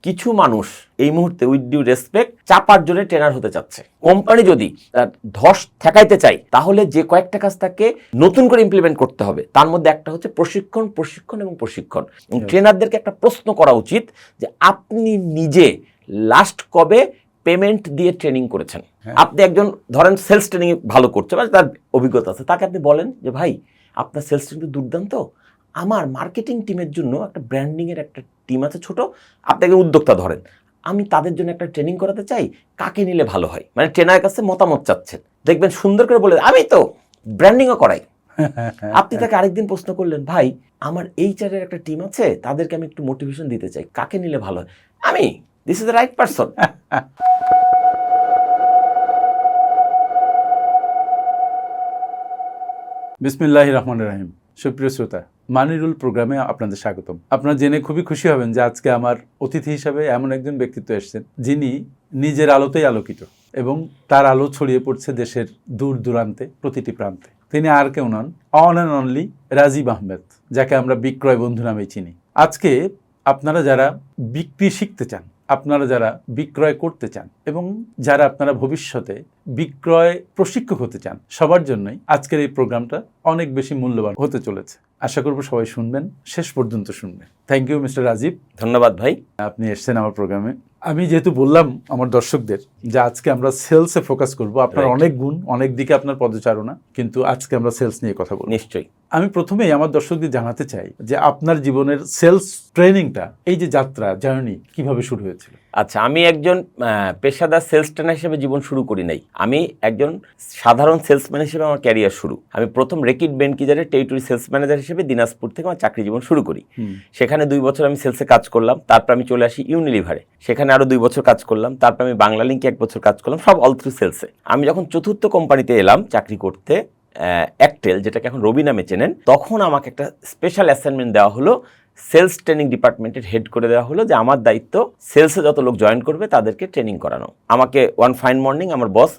কিছু মানুষ এই মুহূর্তে উইথ ডিউ রেসপেক্ট চাপার জন্য ট্রেনার হতে চাচ্ছে। কোম্পানি যদি তার ধস ঠেকাইতে চায় তাহলে যে কয়েকটা কাজ তাকে নতুন করে ইমপ্লিমেন্ট করতে হবে, তার মধ্যে একটা হচ্ছে প্রশিক্ষণ প্রশিক্ষণ এবং প্রশিক্ষণ। ট্রেনারদেরকে একটা প্রশ্ন করা উচিত যে আপনি নিজে লাস্ট কবে পেমেন্ট দিয়ে ট্রেনিং করেছেন। আপনি একজন ধরেন সেলস ট্রেনিং ভালো করছে বা তার অভিজ্ঞতা আছে, তাকে আপনি বলেন যে ভাই আপনার সেলস ট্রেনিং তো দুর্দান্ত, আমার মার্কেটিং টিমের জন্য একটা ব্র্যান্ডিংয়ের একটা টিম আছে ছোট, আপনাকে উদ্যোক্তা ধরেন, আমি তাদের জন্য একটা ট্রেনিং করাতে চাই, কাকে নিলে ভালো হয়। মানে ট্রেনারের কাছে মতামত চাচ্ছেন, দেখবেন সুন্দর করে বলে আমি তো ব্র্যান্ডিংও করাই। আপনি তাকে আরেকদিন প্রশ্ন করলেন ভাই আমার HR এর একটা টিম আছে, তাদেরকে আমি একটু মোটিভেশন দিতে চাই, কাকে নিলে ভালো হয়, আমি this is the right person. বিসমিল্লাহির রহমানির রহিম। সুপ্রিয় শ্রোতা, মানি রুল প্রোগ্রামে আপনাদের স্বাগতম। আপনারা জেনে খুবই খুশি হবেন যে আজকে আমার অতিথি হিসাবে এমন একজন ব্যক্তিত্ব এসেছেন যিনি নিজের আলোতেই আলোকিত এবং তার আলো ছড়িয়ে পড়ছে দেশের দূর দূরান্তে প্রতিটি প্রান্তে। তিনি আর কেউ নন, one and only Rajib Ahmed, যাকে আমরা বিক্রয় বন্ধু নামেই চিনি। আজকে আপনারা যারা বিক্রি শিখতে চান, আপনারা যারা বিক্রয় করতে চান এবং যারা আপনারা ভবিষ্যতে বিক্রয় প্রশিক্ষক হতে চান, সবার জন্যই আজকের এই প্রোগ্রামটা অনেক বেশি মূল্যবান হতে চলেছে। আশা করব সবাই শুনবেন, শেষ পর্যন্ত শুনবেন। Thank you mister Rajiv. ধন্যবাদ ভাই, আপনি এসেছেন আমার প্রোগ্রামে। আমি যেহেতু বললাম আমার দর্শকদের যে আজকে আমরা সেলসে ফোকাস করব, আপনার অনেক গুণ, অনেক দিকে আপনার পদচারণা, কিন্তু আজকে আমরা সেলস নিয়ে কথা বলবো। নিশ্চয়ই। আমি প্রথমেই আমার দর্শকদের জানাতে চাই যে আপনার জীবনের সেলস ট্রেনিংটা, এই যে যাত্রা জার্নি কিভাবে শুরু হয়েছিল? আচ্ছা, আমি একজন পেশাদার সেলস ট্রেনার হিসেবে জীবন শুরু করি নাই, আমি একজন সাধারণ সেলসম্যান হিসেবে আমার ক্যারিয়ার শুরু। আমি প্রথম রেকিট বেনকিজারের টেরিটরি সেলস ম্যানেজার হিসেবে দিনাজপুর থেকে আমার চাকরি জীবন শুরু করি। সেখানে 2 বছর আমি সেলসে কাজ করলাম, তারপর আমি চলে আসি ইউনিলিভারে, সেখানে আরো 2 বছর কাজ করলাম, তারপর আমি বাংলা লিঙ্কে 1 বছর কাজ করলাম, সব অল থ্রু সেলসে। আমি যখন চতুর্থ কোম্পানিতে এলাম চাকরি করতে, অ্যাক্টেল, যেটাকে এখন রবি নামে চেনেন, তখন আমাকে একটা স্পেশাল অ্যাসাইনমেন্ট দেওয়া হলো, সেলস ট্রেনিং ডিপার্টমেন্টের হেড করে দেওয়া হলো, যে আমার দায়িত্ব সেলসে যত লোক জয়েন করবে তাদেরকে ট্রেনিং করানো। আমাকে ওয়ান ফাইন মর্নিং আমার বস,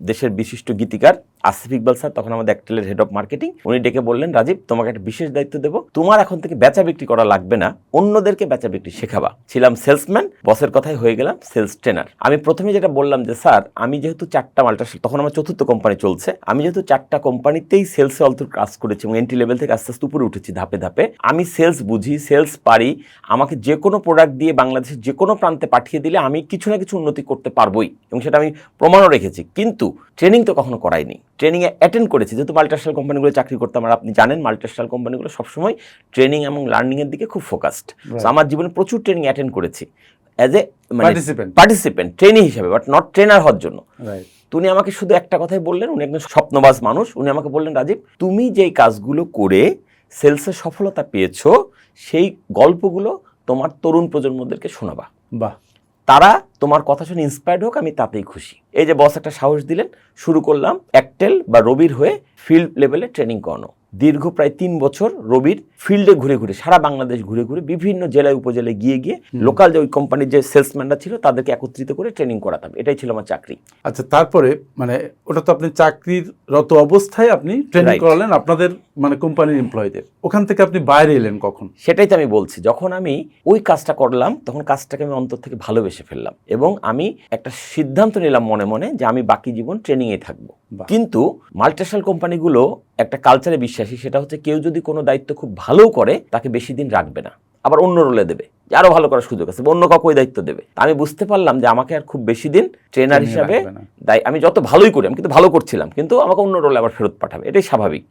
দেশের বিশিষ্ট গীতিকার আসিফ ইকবাল স্যার, তখন আমাদের অ্যাক্টেলের হেড অফ মার্কেটিং, উনি ডেকে বললেন রাজীব তোমাকে একটা বিশেষ দায়িত্ব দেবো, তোমার এখন থেকে বেচা বিক্রি করা লাগবে না, অন্যদেরকে বেচা বিক্রি শেখাবা। ছিলাম সেলসম্যান, বসের কথাই হয়ে গেলাম সেলস ট্রেনার। আমি প্রথমে যেটা বললাম যে স্যার আমি যেহেতু 4টা মাল্টিনেশনাল, তখন আমার চতুর্থ কোম্পানি চলছে, আমি যেহেতু 4টা কোম্পানিতেই সেলসে অলথ্রু কাজ করেছি এবং এন্ট্রি লেভেল থেকে আস্তে আস্তে উপরে উঠেছি ধাপে ধাপে, আমি সেলস বুঝি, সেলস পারি, আমাকে যে কোনো প্রোডাক্ট দিয়ে বাংলাদেশের যে কোনো প্রান্তে পাঠিয়ে দিলে আমি কিছু না কিছু উন্নতি করতে পারবোই, এবং সেটা আমি প্রমাণও রেখেছি। কিন্তু ট্রেনিং তো কখনো করাইনি, ট্রেনিংয়ে অ্যাটেন্ড করেছি, যেহেতু মাল্টিনেশনাল কোম্পানিগুলো চাকরি করতাম, আর আপনি জানেন মাল্টিনেশনাল কোম্পানিগুলো সবসময় ট্রেনিং এবং লার্নিংয়ের দিকে খুব ফোকাসড। আমার জীবনে প্রচুর ট্রেনিং অ্যাটেন্ড করেছি অ্যাজ এ পার্টিসিপেন্ট, ট্রেনি হিসাবে, বাট নট ট্রেনার হওয়ার জন্য। উনি আমাকে শুধু একটা কথাই বললেন, উনি একজন স্বপ্নবাজ মানুষ, উনি আমাকে বললেন রাজীব তুমি যেই কাজগুলো করে সেলসে সফলতা পেয়েছো সেই গল্পগুলো তোমার তরুণ প্রজন্মদেরকে শোনাবা, বাহ, তারা তোমার কথা শুনে ইন্সপায়ার্ড হোক, আমি তাতেই খুশি। এই যে বস একটা সাহস দিলেন, শুরু করলাম অ্যাক্টেল বা রবির হয়ে ফিল্ড লেভেলে ট্রেনিং করানো। দীর্ঘ প্রায় 3 বছর রবির ফিল্ডে ঘুরে ঘুরে, সারা বাংলাদেশ ঘুরে ঘুরে বিভিন্ন জেলায় উপজেলায় গিয়ে গিয়ে লোকাল যে ওই কোম্পানির যে সেলসম্যানরা ছিল তাদেরকে একত্রিত করে ট্রেনিং করাতাম। এটাই ছিল আমার চাকরি। আচ্ছা, তারপরে মানে ওটা তো আপনি চাকরিরত অবস্থায় আপনি ট্রেনিং করালেন আপনাদের মানে কোম্পানির এমপ্লয়ীদের, ওখান থেকে আপনি বাইরে এলেন কখন? সেটাই তো আমি বলছি, যখন আমি ওই কাজটা করলাম তখন কাজটাকে আমি অন্তর থেকে ভালোবেসে ফেললাম এবং আমি একটা সিদ্ধান্ত নিলাম মনে মনে যে আমি বাকি জীবন ট্রেনিংয়ে থাকবো। কিন্তু মাল্টিনেশনাল কোম্পানিগুলো একটা কালচারে বিশ্বাসী, সেটা হচ্ছে কেউ যদি কোনো দায়িত্ব খুব ভালো করে তাকে বেশি দিন রাখবে না, আবার অন্য রোলে দেবে, আরো ভালো করার সুযোগ আছে, অন্য কাউকে ওই দায়িত্ব দেবে। আমি বুঝতে পারলাম যে আমাকে আর খুব বেশি দিন ট্রেনার হিসাবে আমি যত ভালোই করি, আমি কিন্তু ভালো করছিলাম, কিন্তু আমাকে অন্য রোলে আবার ফেরত পাঠাবে, এটাই স্বাভাবিক।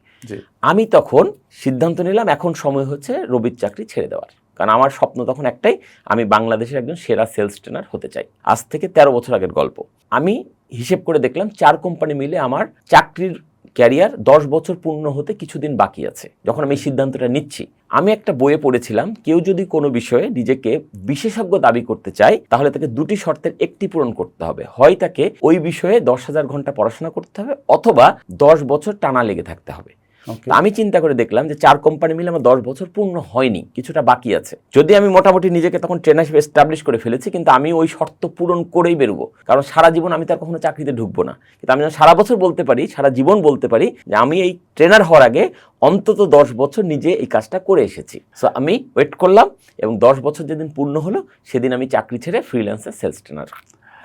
আমি তখন সিদ্ধান্ত নিলাম এখন সময় হচ্ছে রবির চাকরি ছেড়ে দেওয়ার, কারণ আমার স্বপ্ন তখন একটাই, আমি বাংলাদেশের একজন সেরা সেলস ট্রেনার হতে চাই। আজ থেকে 13 বছর আগের গল্প। আমি হিসেব করে দেখলাম 4 কোম্পানি মিলে আমার চাকরির ক্যারিয়ার 10 বছর পূর্ণ হতে কিছুদিন বাকি আছে। যখন আমি এই সিদ্ধান্তটা নিচ্ছি, আমি একটা বইয়ে পড়েছিলাম কেউ যদি কোনো বিষয়ে নিজেকে বিশেষজ্ঞ দাবি করতে চায় তাহলে তাকে 2টি শর্তের একটি পূরণ করতে হবে, হয় তাকে ওই বিষয়ে 10,000 ঘন্টা পড়াশোনা করতে হবে অথবা 10 বছর টানা লেগে থাকতে হবে। Okay. তো আমি চিন্তা করে দেখলাম যে 4 কোম্পানি মিলে আমার 10 বছর পূর্ণ হয়নি, কিছুটা বাকি আছে। যদি আমি মোটামুটি নিজেকে তখন ট্রেনার হিসেবে এস্টাবলিশ করে ফেলেছি, কিন্তু আমি ওই শর্ত পূরণ করেই বেরোবো, কারণ সারা জীবন আমি তার কখনো চাকরিতে ঢুকবো না। কিন্তু আমি যেন সারা বছর বলতে পারি, সারা জীবন বলতে পারি যে আমি এই ট্রেনার হওয়ার আগে অন্তত 10 বছর নিজে এই কাজটা করে এসেছি। সো আমি ওয়েট করলাম এবং 10 বছর যেদিন পূর্ণ হলো সেদিন আমি চাকরি ছেড়ে ফ্রিল্যান্সার সেলস ট্রেনার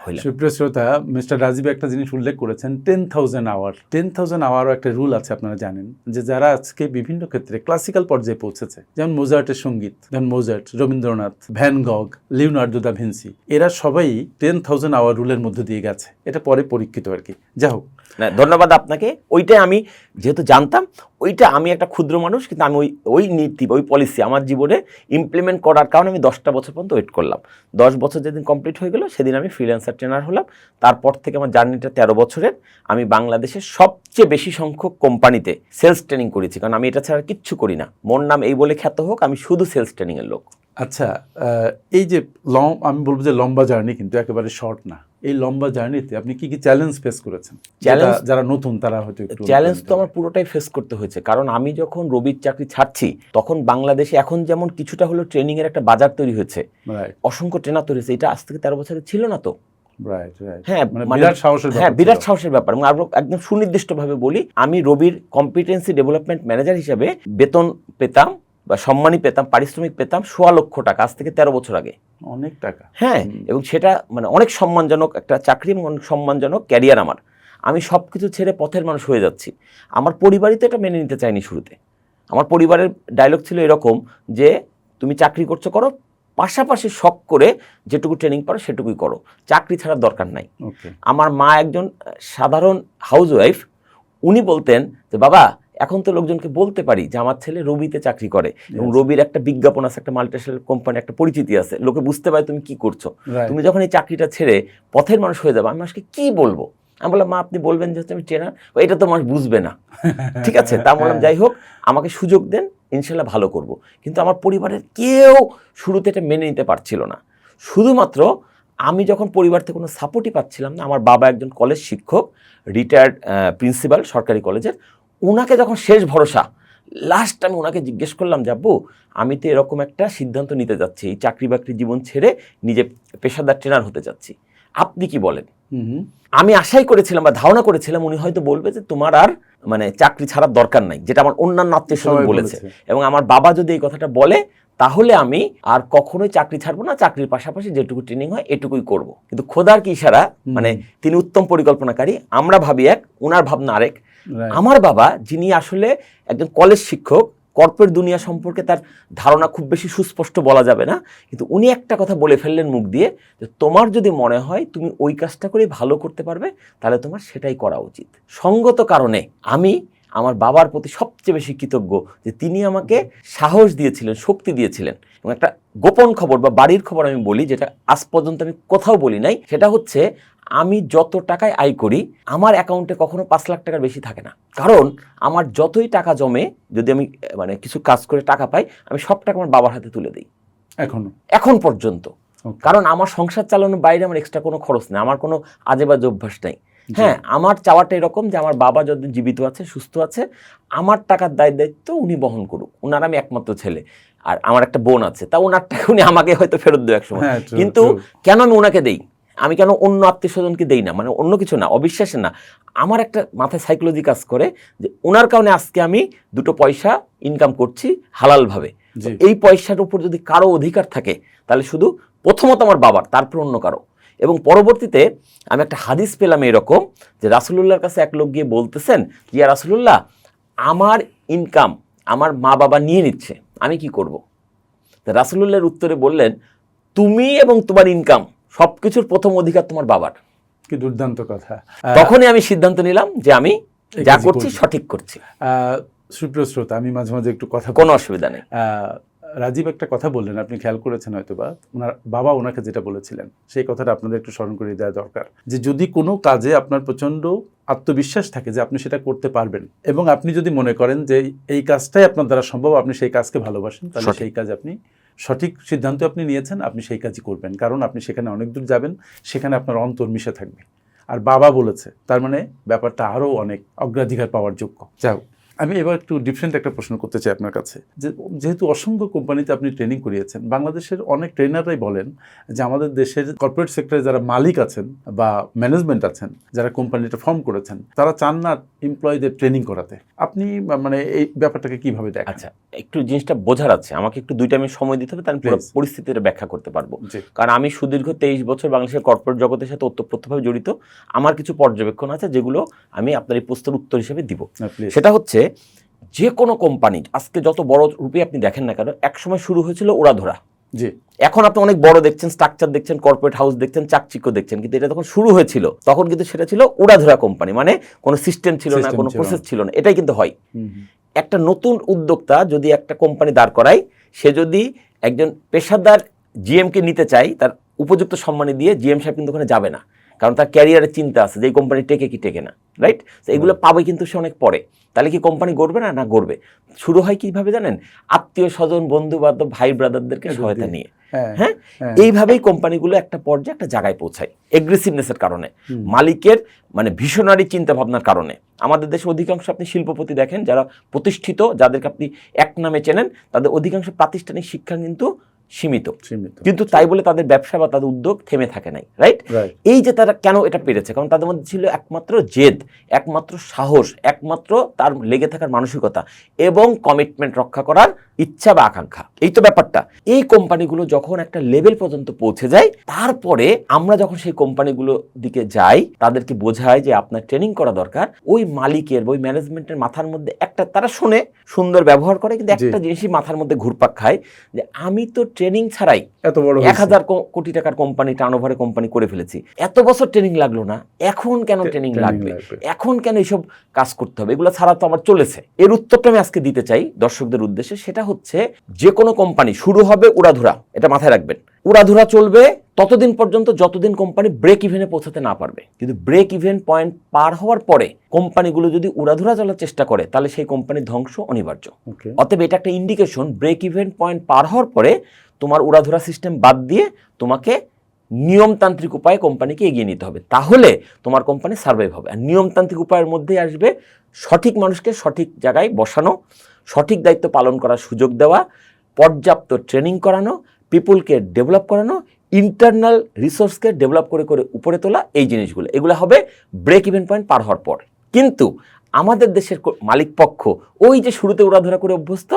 হইলাম। সুপ্রিয় শ্রোতা, মিস্টার রাজীব একটা জিনিস উল্লেখ করেছেন, 10,000 আওয়ার। 10,000 আওয়ারও একটা রুল আছে, আপনারা জানেন, যে যারা আজকে বিভিন্ন ক্ষেত্রে ক্লাসিক্যাল পর্যায়ে পৌঁছেছে, যেমন মোজার্টের সঙ্গীত, যেমন Mozart, Rabindranath, van গগ, Leonardo da Vinci, এরা সবাই 10,000 আওয়ার রুলের মধ্যে দিয়ে গেছে। এটা পরে পরীক্ষিত আর কি। যা হোক, না, ধন্যবাদ আপনাকে। ওইটাই আমি যেহেতু জানতাম, ওইটা আমি একটা ক্ষুদ্র মানুষ, কিন্তু আমি ওই নীতি, ওই পলিসি আমার জীবনে ইমপ্লিমেন্ট করার কারণে আমি 10টা বছর পর্যন্ত ওয়েট করলাম। 10 বছর যেদিন কমপ্লিট হয়ে গেল সেদিন আমি ফ্রিল্যান্সার ট্রেনার হলাম। তারপর থেকে আমার জার্নিটা 13 বছরের। আমি বাংলাদেশের সবচেয়ে বেশি সংখ্যক কোম্পানিতে সেলস ট্রেনিং করেছি, কারণ আমি এটা ছাড়া কিচ্ছু করি না। মোর নাম এই বলে খ্যাত হোক, আমি শুধু সেলস ট্রেনিংয়ের লোক। আচ্ছা, এই যে আমি বলবো যে লম্বা জার্নি, কিন্তু একেবারে শর্ট না। এই লম্বা জার্নিতে আপনি কি কি চ্যালেঞ্জ ফেস করেছেন? যারা নতুন তারা হয়তো একটু চ্যালেঞ্জ তো আমার পুরোটাই ফেস করতে হয়েছে, কারণ আমি যখন রবির চাকরি ছাড়ছি তখন বাংলাদেশে এখন যেমন কিছুটা হলো ট্রেনিং এর একটা বাজার তৈরি হয়েছে, অসংখ্য ট্রেনার তৈরি হয়েছে, এটা আজ থেকে 13 বছর ছিল না তো। হ্যাঁ, বিরাট সাহসের ব্যাপার। এবং আরো একদম সুনির্দিষ্টভাবে বলি, আমি রবির কম্পিটেন্সি ডেভেলপমেন্ট ম্যানেজার হিসেবে বেতন পেতাম বা সম্মানী পেতাম, পারিশ্রমিক পেতাম 1.25 লক্ষ টাকা, আজ থেকে 13 বছর আগে। অনেক টাকা। হ্যাঁ, এবং সেটা মানে অনেক সম্মানজনক একটা চাকরি এবং অনেক সম্মানজনক ক্যারিয়ার আমার। আমি সব কিছু ছেড়ে পথের মানুষ হয়ে যাচ্ছি। আমার পরিবারই তো এটা মেনে নিতে চায়নি শুরুতে। আমার পরিবারের ডায়লগ ছিল এরকম যে, তুমি চাকরি করছো করো, পাশাপাশি শখ করে যেটুকু ট্রেনিং পারো সেটুকুই করো, চাকরি ছাড়ার দরকার নাই। আমার মা একজন সাধারণ হাউসওয়াইফ, উনি বলতেন যে বাবা, এখন তো লোকজনকে বলতে পারি যে আমার ছেলে রবিতে চাকরি করে, এবং রবির একটা বিজ্ঞাপন আছে, একটা মাল্টিন্যাশনাল কোম্পানি, একটা পরিচিতি আছে, লোকে বুঝতে পারে তুমি কি করছো। তুমি যখন এই চাকরিটা ছেড়ে পথের মানুষ হয়ে যাবে, আমি মানুষকে কি বলবো? আমি বললাম, মা আপনি বলবেন যে আমি ট্রেনার, এটা তো মানুষ বুঝবে না। ঠিক আছে, তা বললাম যাই হোক, আমাকে সুযোগ দেন, ইনশাল্লাহ ভালো করব। কিন্তু আমার পরিবারের কেউ শুরুতে এটা মেনে নিতে পারছিল না। শুধুমাত্র আমি যখন পরিবার থেকে কোনো সাপোর্টই পাচ্ছিলাম না, আমার বাবা একজন কলেজ শিক্ষক, রিটায়ার্ড প্রিন্সিপাল সরকারি কলেজের, ওনাকে যখন শেষ ভরসা, লাস্ট আমি ওনাকে জিজ্ঞেস করলাম যে আব্বু, আমি তো এরকম একটা সিদ্ধান্ত নিতে যাচ্ছি, এই চাকরি বাকরি জীবন ছেড়ে নিজে পেশাদার ট্রেনার হতে যাচ্ছি, আপনি কি বলেন? আমি আশাই করেছিলাম বা ধারণা করেছিলাম উনি হয়তো বলবে যে তোমার আর মানে চাকরি ছাড়ার দরকার নাই, যেটা আমার অন্যান্য আত্মীয়স্বজন বলেছে। এবং আমার বাবা যদি এই কথাটা বলে, তাহলে আমি আর কখনোই চাকরি ছাড়বো না, চাকরির পাশাপাশি যেটুকু ট্রেনিং হয় এটুকুই করব। কিন্তু খোদার কি ইশারা, মানে তিনি উত্তম পরিকল্পনাকারী, আমরা ভাবি এক, ওনার ভাবনা আরেক। আমার বাবা, যিনি আসলে একজন কলেজ শিক্ষক, কর্পোরেট দুনিয়া সম্পর্কে তার ধারণা খুব বেশি সুস্পষ্ট বলা যাবে না, কিন্তু উনি একটা কথা বলে ফেললেন মুখ দিয়ে, যে তোমার যদি মনে হয় তুমি ওই কাজটা করে ভালো করতে পারবে, তাহলে তোমার সেটাই করা উচিত। সঙ্গত কারণে আমি আমার বাবার প্রতি সবচেয়ে বেশি কৃতজ্ঞ যে তিনি আমাকে সাহস দিয়েছিলেন, শক্তি দিয়েছিলেন। এবং একটা গোপন খবর বা বাড়ির খবর আমি বলি, যেটা আজ পর্যন্ত আমি কোথাও বলি নাই, সেটা হচ্ছে আমি যত টাকায় আয় করি, আমার অ্যাকাউন্টে কখনো 5 লাখ টাকার বেশি থাকে না। কারণ আমার যতই টাকা জমে, যদি আমি মানে কিছু কাজ করে টাকা পাই, আমি সব টাকা আমার বাবার হাতে তুলে দিই এখন পর্যন্ত। কারণ আমার সংসার চালানোর বাইরে আমার এক্সট্রা কোনো খরচ নেই, আমার কোনো আজেবাজে অভ্যাস নেই। হ্যাঁ, আমার চাওয়াটা এরকম যে আমার বাবা যদি জীবিত আছে, সুস্থ আছে, আমার টাকার দায়িত্ব উনি বহন করুক। ওনার আমি একমাত্র ছেলে, আর আমার একটা বোন আছে, তা ওনার টাকা উনি আমাকে হয়তো ফেরত দেয় একসময়। কিন্তু কেন আমি ওনাকে দেই, আমি কেন অন্য আত্মীয় স্বজনকে দেই না, মানে অন্য কিছু না, অবিশ্বাসে না, আমার একটা মাথায় সাইকোলজি কাজ করে যে ওনার কারণে আজকে আমি 2 পয়সা ইনকাম করছি হালালভাবে। এই পয়সার উপর যদি কারো অধিকার থাকে, তাহলে শুধু প্রথমত আমার বাবার, তারপর অন্য কারো। এবং পরবর্তীতে আমি একটা হাদিস পেলাম এরকম, যে রাসূলুল্লাহর কাছে এক লোক গিয়ে বলতেছেন, ইয়া রাসূলুল্লাহ, আমার ইনকাম আমার মা বাবা নিয়ে নিচ্ছে, আমি কি করব? রাসূলুল্লাহর উত্তরে বললেন, তুমি এবং তোমার ইনকাম সবকিছুর প্রথম অধিকার তোমার বাবার। কি দুর্দান্ত কথা। তখনই আমি সিদ্ধান্ত নিলাম যে আমি যা করছি সঠিক করছি। সুপ্রিয় শ্রোতা, আমি মাঝে মাঝে একটু কথা, কোনো অসুবিধা নেই। রাজীব একটা কথা বললেন, আপনি খেয়াল করেছেন হয়তোবা, ওনার বাবা ওনাকে যেটা বলেছিলেন, সেই কথাটা আপনাদের একটু স্মরণ করে দেওয়া দরকার, যে যদি কোনো কাজে আপনার প্রচণ্ড আত্মবিশ্বাস থাকে যে আপনি সেটা করতে পারবেন, এবং আপনি যদি মনে করেন যে এই কাজটাই আপনার দ্বারা সম্ভব, আপনি সেই কাজকে ভালোবাসেন, তাহলে সেই কাজ আপনি সঠিক সিদ্ধান্ত আপনি নিয়েছেন, আপনি সেই কাজই করবেন। কারণ আপনি সেখানে অনেক দূর যাবেন, সেখানে আপনার অন্তর মিশে থাকবে। আর বাবা বলেছে, তার মানে ব্যাপারটা আরও অনেক অগ্রাধিকার পাওয়ার যোগ্য। যাও, আমি এবার একটু ডিফারেন্ট একটা প্রশ্ন করতে চাই আপনার কাছে, যে যেহেতু অসংখ্য কোম্পানিতে আপনি ট্রেনিং করিয়েছেন, বাংলাদেশের অনেক ট্রেনাররাই বলেন যে আমাদের দেশের কর্পোরেট সেক্টরে যারা মালিক আছেন বা ম্যানেজমেন্ট আছেন, যারা কোম্পানিটা ফর্ম করেছেন, তারা চান না এমপ্লয়ীদের ট্রেনিং করাতে। আপনি মানে এই ব্যাপারটাকে কিভাবে দেখেন? আচ্ছা, একটু জিনিসটা বোঝার আছে, আমাকে একটু 2টা আমি সময় দিতে হবে, তাহলে পুরো Please. পরিস্থিতিটা ব্যাখ্যা করতে পারবো। জি। কারণ আমি সুদীর্ঘ 23 বছর বাংলাদেশের কর্পোরেট জগতের সাথে ওতপ্রোতভাবে জড়িত। আমার কিছু পর্যবেক্ষণ আছে যেগুলো আমি আপনার এই প্রশ্নের উত্তর হিসেবে দিব। প্লিজ। সেটা হচ্ছে, যে কোনো কোম্পানি আজকে যত বড় রূপে আপনি দেখেন না কেন, একসময় শুরু হয়েছিল উড়াধরা। জি। এখন আপনি অনেক বড় দেখছেন, স্ট্রাকচার দেখছেন, কর্পোরেট হাউস দেখছেন, চাকচিক্য দেখছেন, কিন্তু এটা যখন শুরু হয়েছিল তখন কিন্তু সেটা ছিল উড়াধরা কোম্পানি, মানে কোনো সিস্টেম ছিল না, কোনো প্রসেস ছিল না। এটাই কিন্তু হয়। একটা নতুন উদ্যোক্তা যদি একটা কোম্পানি দাঁড় করায়, সে যদি একজন পেশাদার জিএমকে নিতে চায়, তার উপযুক্ত সম্মানী দিয়ে জিএম সাহেব কিন্তু ওখানে যাবে না, কারণ তার ক্যারিয়ারের চিন্তা আছে যে এই কোম্পানি টেকে কি টেকে না, রাইট? এগুলো পাবে কিন্তু সে অনেক পরে। তাহলে কি কোম্পানি গড়বে না? না, গড়বে। শুরু হয় কিভাবে জানেন? আত্মীয় স্বজন, বন্ধু বান্ধব, ভাই ব্রাদারদেরকে সহায়তা নিয়ে। হ্যাঁ, এইভাবেই কোম্পানিগুলো একটা পর্যায়ে একটা জায়গায় পৌঁছায়, এগ্রেসিভনেসের কারণে, মালিকের মানে ভিশনারি চিন্তা ভাবনার কারণে। আমাদের দেশে অধিকাংশ আপনি শিল্পপতি দেখেন যারা প্রতিষ্ঠিত, যাদেরকে আপনি এক নামে চেনেন, তাদের অধিকাংশ প্রাতিষ্ঠানিক শিক্ষা কিন্তু সীমিত, কিন্তু তাই বলে তাদের ব্যবসা বা তাদের উদ্যোগ থেমে থাকে নাই, রাইট? এই যে তারা কেন এটা পেরেছে, কারণ তাদের মধ্যে ছিল একমাত্র জেদ, একমাত্র সাহস, একমাত্র তার লেগে থাকার মানসিকতা এবং কমিটমেন্ট রক্ষা করার ইচ্ছা বা আকাঙ্ক্ষা। এই তো ব্যাপারটা। এই কোম্পানিগুলো যখন একটা লেভেল পর্যন্ত পৌঁছে যায়, তারপরে আমরা যখন সেই কোম্পানিগুলো দিকে যাই, তাদেরকে বোঝায় যে আপনার ট্রেনিং করা দরকার। ওই মালিকের, ওই ম্যানেজমেন্টের মাথার মধ্যে একটা, তারা শুনে সুন্দর ব্যবহার করে, কিন্তু একটা জিনিসই মাথার মধ্যে ঘুরপাক খায়, যে আমি তো ট্রেনিং ছাড়াই এত বড় 1000 কোটি টাকার কোম্পানি, টার্নওভারে কোম্পানি করে ফেলেছি, এত বছর ট্রেনিং লাগলো না, এখন কেন ট্রেনিং লাগবে, এখন কেন এইসব কাজ করতে হবে, এগুলো ছাড়া তো আমার চলেছে। এর উত্তরটা আমি আজকে দিতে চাই দর্শকদের উদ্দেশ্যে। সেটা হচ্ছে, যে কোনো কোম্পানি শুরু হবে উড়াধুরা, এটা মাথায় রাখবেন। উড়াধুরা চলবে ততদিন পর্যন্ত যতদিন কোম্পানি ব্রেক ইভেনে পৌঁছাতে না পারবে। কিন্তু ব্রেক ইভেন পয়েন্ট পার হওয়ার পরে কোম্পানিগুলো যদি উড়াধুরা চলার চেষ্টা করে, তাহলে সেই কোম্পানির ধ্বংস অনিবার্য। অতএব এটা একটা ইন্ডিকেশন, ব্রেক ইভেন পয়েন্ট পার হওয়ার পরে তোমার উড়াধুরা সিস্টেম বাদ দিয়ে তোমাকে নিয়মতান্ত্রিক উপায়ে কোম্পানিকে এগিয়ে নিতে হবে, তাহলে তোমার কোম্পানি সার্ভাইভ হবে। আর নিয়মতান্ত্রিক উপায়ের মধ্যেই আসবে সঠিক মানুষকে সঠিক জায়গায় বসানো, সঠিক দায়িত্ব পালন করার সুযোগ দেওয়া, পর্যাপ্ত ট্রেনিং করানো, পিপুলকে ডেভেলপ করানো, ইন্টারনাল রিসোর্সকে ডেভেলপ করে করে উপরে তোলা। এই জিনিসগুলো, এগুলো হবে ব্রেক ইভেন পয়েন্ট পার হওয়ার পর। কিন্তু আমাদের দেশের মালিক পক্ষ ওই যে শুরুতে উড়াধুরা করে অভ্যস্ত,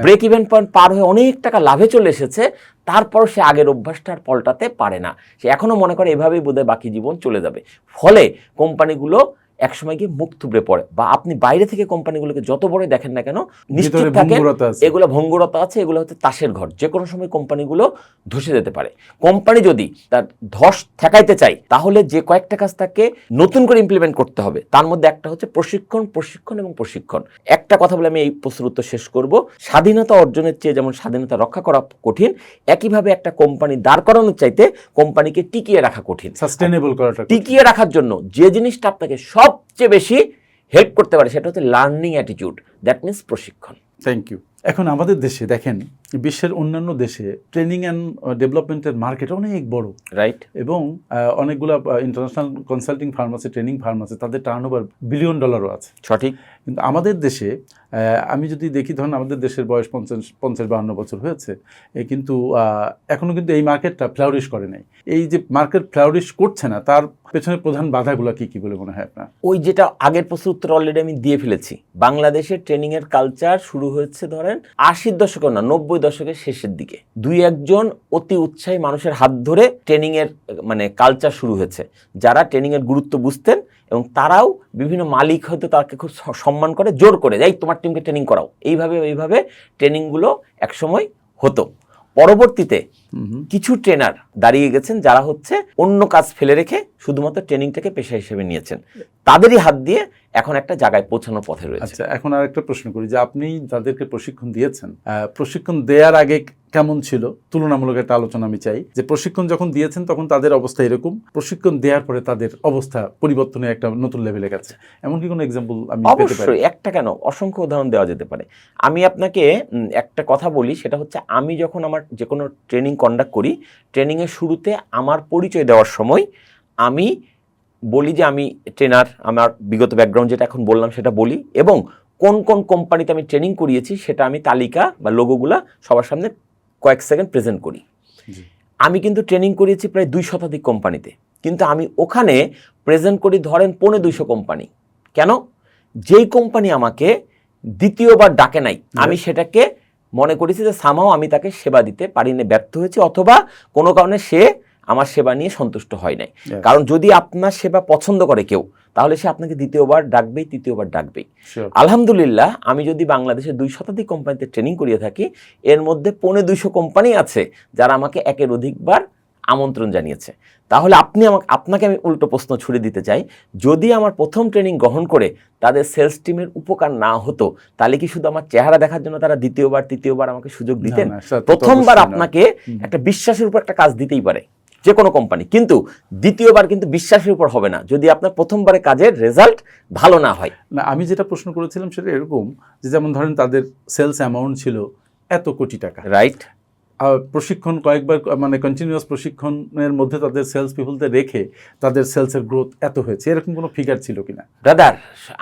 ব্রেক ইভেন পয়েন্ট পার হয়ে অনেক টাকা লাভে চলে এসেছে, তারপর সে আগের অভ্যাসটা আর পাল্টাতে পারে না। সে এখনো মনে করে এভাবেই বোধহয় বাকি জীবন চলে যাবে। ফলে কোম্পানিগুলো একসময় গিয়ে মুখ থুবড়ে পড়ে। বা আপনি বাইরে থেকে কোম্পানিগুলোকে যত বড় দেখেন না কেন, নিশ্চিত থাকেন এগুলো ভঙ্গুরতা আছে, এগুলো হচ্ছে তাসের ঘর। যে কোনো সময় কোম্পানিগুলো ধসে যেতে পারে। কোম্পানি যদি তার ধস ঠেকাইতে চায়, তাহলে যে কয়েকটা কাজ তাকে নতুন করে ইমপ্লিমেন্ট করতে হবে। তার মধ্যে একটা হচ্ছে প্রশিক্ষণ, প্রশিক্ষণ এবং প্রশিক্ষণ। একটা কথা বলে আমি এই প্রশ্নের উত্তর শেষ করব। স্বাধীনতা অর্জনের চেয়ে যেমন স্বাধীনতা রক্ষা করা কঠিন, একইভাবে একটা কোম্পানি দাঁড় করানোর চাইতে কোম্পানিকে টিকিয়ে রাখা কঠিন। সাস্টেনেবল করাটা, টিকিয়ে রাখার জন্য যে জিনিসটা আপনাকে সবচেয়ে বেশি হেল্প করতে পারে, সেটা হচ্ছে লার্নিং অ্যাটিটিউড, দ্যাট মিনস প্রশিক্ষণ। Thank you. এখন আমাদের দেশে দেখেন, বিশ্বের অন্যান্য দেশে ট্রেনিং অ্যান্ড ডেভেলপমেন্টের মার্কেট অনেক বড়, রাইট? এবং অনেকগুলো ইন্টারন্যাশনাল কনসাল্টিং ফার্ম আছে, ট্রেনিং ফার্ম আছে, তাদের টার্নওভার $1 বিলিয়ন আছে। সঠিক। কিন্তু আমাদের দেশে আমি যদি দেখি, ধরুন আমাদের দেশের বয়স 50-52 বছর হয়েছে, কিন্তু এখনও কিন্তু এই মার্কেটটা ফ্লাউরিশ করে নাই। এই যে মার্কেট ফ্লাউরিশ করছে না, তার পেছনে প্রধান বাধাগুলো কি কি বলে মনে হয় আপনার? ওই যেটা আগের প্রশ্নের উত্তর অলরেডি আমি দিয়ে ফেলেছি। বাংলাদেশের ট্রেনিং এর কালচার শুরু হয়েছে ধরেন 80-র দশকে না 90 দশকের শেষের দিকে। 2-1 অতি উৎসাহী মানুষের হাত ধরে ট্রেনিং এর মানে কালচার শুরু হয়েছে, যারা ট্রেনিং এর গুরুত্ব বুঝতেন, এবং তারাও বিভিন্ন মালিক হয়তো তাকে খুব সম্মান করে, জোর করে, যাই তোমার টিমকে ট্রেনিং করাও। এইভাবে ট্রেনিংগুলো একসময় হতো। পরবর্তীতে কিছু ট্রেনার দাঁড়িয়ে গেছেন যারা হচ্ছে অন্য কাজ ফেলে রেখে শুধুমাত্র ট্রেনিংটাকে পেশা হিসেবে নিয়েছেন। তাদেরই হাত দিয়ে এখন একটা জায়গায় পৌঁছানোর পথে রয়েছে। আচ্ছা, এখন আর একটা প্রশ্ন করি, যে আপনি তাদেরকে প্রশিক্ষণ দিয়েছেন, প্রশিক্ষণ দেওয়ার আগে কেমন ছিল তুলনামূলক একটা আলোচনা আমি চাই। যে প্রশিক্ষণ যখন দিয়েছেন তখন তাদের অবস্থা এরকম, প্রশিক্ষণ দেওয়ার পরে তাদের অবস্থা পরিবর্তনে একটা নতুন লেভেলে গেছে, এমন কি কোনো এক্সাম্পল আমি পেতে পারি? অবশ্যই, একটা কেন, অসংখ্য উদাহরণ দেওয়া যেতে পারে। আমি আপনাকে একটা কথা বলি, সেটা হচ্ছে আমি যখন আমার যে কোনো ট্রেনিং কন্ডাক্ট করি, ট্রেনিংয়ের শুরুতে আমার পরিচয় দেওয়ার সময় আমি বলি যে আমি ট্রেনার, আমার বিগত ব্যাকগ্রাউন্ড যেটা এখন বললাম সেটা বলি, এবং কোন কোন কোম্পানিতে আমি ট্রেনিং করিয়েছি সেটা আমি তালিকা বা লোগোগুলা সবার সামনে কয়েক সেকেন্ড প্রেজেন্ট করি। আমি কিন্তু ট্রেনিং করিয়েছি প্রায় 200 কোম্পানিতে, কিন্তু আমি ওখানে প্রেজেন্ট করি ধরেন 250 কোম্পানি। কেন? যেই কোম্পানি আমাকে দ্বিতীয়বার ডাকে নাই, আমি সেটাকে মনে করেছি যে সামহাও আমি তাকে সেবা দিতে পারিনি, ব্যর্থ হয়েছি, অথবা কোনো কারণে সে আমার সেবা নিয়ে সন্তুষ্ট হয় নাই। কারণ যদি আপনার সেবা পছন্দ করে কেউ, তাহলে সে আপনাকে দ্বিতীয়বার ডাকবেই, তৃতীয়বার ডাকবেই। আলহামদুলিল্লাহ, আমি যদি বাংলাদেশে 200 কোম্পানিতে ট্রেনিং করিয়ে থাকি, এর মধ্যে 250 কোম্পানি আছে যারা আমাকে একের অধিকবার আমন্ত্রণ জানিয়েছে। তাহলে আপনাকে আমি উল্টো প্রশ্ন ছুড়ে দিতে চাই, যদি আমার প্রথম ট্রেনিং গ্রহণ করে তাদের সেলস টিমের উপকার না হতো, তাহলে কি শুধু আমার চেহারা দেখার জন্য তারা দ্বিতীয়বার, তৃতীয়বার আমাকে সুযোগ দিতেন? প্রথমবার আপনাকে একটা বিশ্বাসের উপর একটা কাজ দিতেই পারে যে কোনো কোম্পানি, কিন্তু দ্বিতীয়বার কিন্তু বিশ্বাসের উপর হবে না যদি আপনার প্রথমবারে কাজের রেজাল্ট ভালো না হয়। না, আমি যেটা প্রশ্ন করেছিলাম সেটা এরকম যে, যেমন ধরেন তাদের সেলস অ্যামাউন্ট ছিল এত কোটি টাকা, রাইট, প্রশিক্ষণ কয়েকবার মানে কন্টিনিউয়াস প্রশিক্ষণের মধ্যে তাদের সেলস পিপলদের রেখে তাদের সেলসের গ্রোথ এত হয়েছে, এরকম কোনো ফিগার ছিল কিনা? ব্রাদার,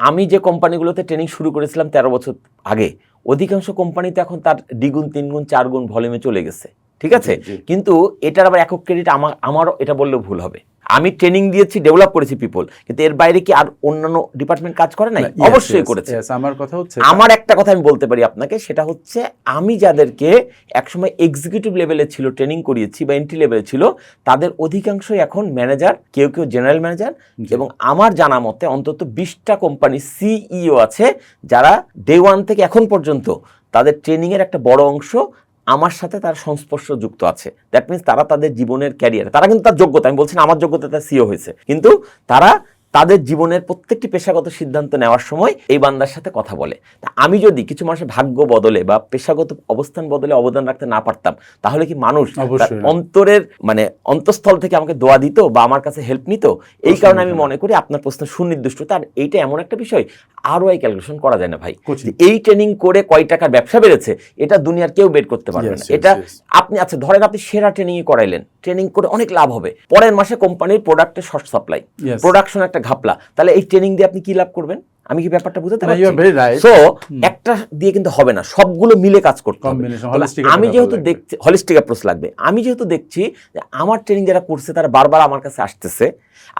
আমি যে কোম্পানিগুলোতে ট্রেনিং শুরু করেছিলাম 13 বছর আগে, অধিকাংশ কোম্পানিতে এখন তার দ্বিগুণ, 3 গুণ, 4 গুণ ভলিউমে চলে গেছে, ঠিক আছে? কিন্তু এটার আবার একক ক্রেডিট আমারও এটা বললেও ভুল হবে। আমি ট্রেনিং দিয়েছি, ডেভেলপ করেছি পিপল, কিন্তু এর বাইরে কি আর অন্যান্য ডিপার্টমেন্ট কাজ করে নাই? অবশ্যই করেছে। আমার কথা হচ্ছে, আমার একটা কথা আমি বলতে পারি আপনাকে, সেটা হচ্ছে আমি যাদেরকে একসময় এক্সিকিউটিভ লেভেলে ছিল ট্রেনিং করিয়েছি বা এন্ট্রি লেভেলে ছিল, তাদের অধিকাংশই এখন ম্যানেজার, কেউ কেউ জেনারেল ম্যানেজার, এবং আমার জানা মতে অন্তত 20টা কোম্পানি সিইও আছে যারা ডে 1 থেকে এখন পর্যন্ত তাদের ট্রেনিংয়ের একটা বড় অংশ আমার সাথে তার সংস্পর্শ যুক্ত আছে। দ্যাট মিনস তারা তাদের জীবনের ক্যারিয়ার, তারা কিন্তু তার যোগ্যতা, আমি বলছি না আমার যোগ্যতা তার সিও হয়েছে, কিন্তু তারা তাদের জীবনের প্রত্যেকটি পেশাগত সিদ্ধান্ত নেওয়ার সময় এই বান্দার সাথে কথা বলে। তা আমি যদি কিছু মানুষের ভাগ্য বদলে বা পেশাগত অবস্থান বদলে অবদান রাখতে না পারতাম, তাহলে কি মানুষ অন্তরের মানে অন্তঃস্থল থেকে আমাকে দোয়া দিত বা আমার কাছে হেল্প নিত? এই কারণে আমি মনে করি আপনার প্রশ্ন সুনির্দিষ্ট। তার এইটা এমন একটা বিষয় ROI ক্যালকুলেশন করা যায় না ভাই। এই ট্রেনিং করে কয় টাকার ব্যবসা বেড়েছে এটা দুনিয়ার কেউ বের করতে পারবে না। এটা আপনি আচ্ছা ধরেন আপনি সেরা ট্রেনিং করাইলেন, ট্রেনিং করে অনেক লাভ হবে, পরের মাসে কোম্পানির প্রোডাক্টের শর্ট সাপ্লাই, প্রোডাকশন একটা ঘাপলা, তাহলে এই ট্রেনিং দিয়ে আপনি কি লাভ করবেন? আমি কি ব্যাপারটা বুঝতে পারছি? সো একটা দিয়ে কিন্তু হবে না, সবগুলো মিলে কাজ করতে হবে। আমি যেহেতু দেখছি হলিস্টিক অ্যাপ্রোচ লাগবে, আমি যেহেতু দেখছি যে আমার ট্রেনিং যারা করছে তারা বারবার আমার কাছে আসতেছে,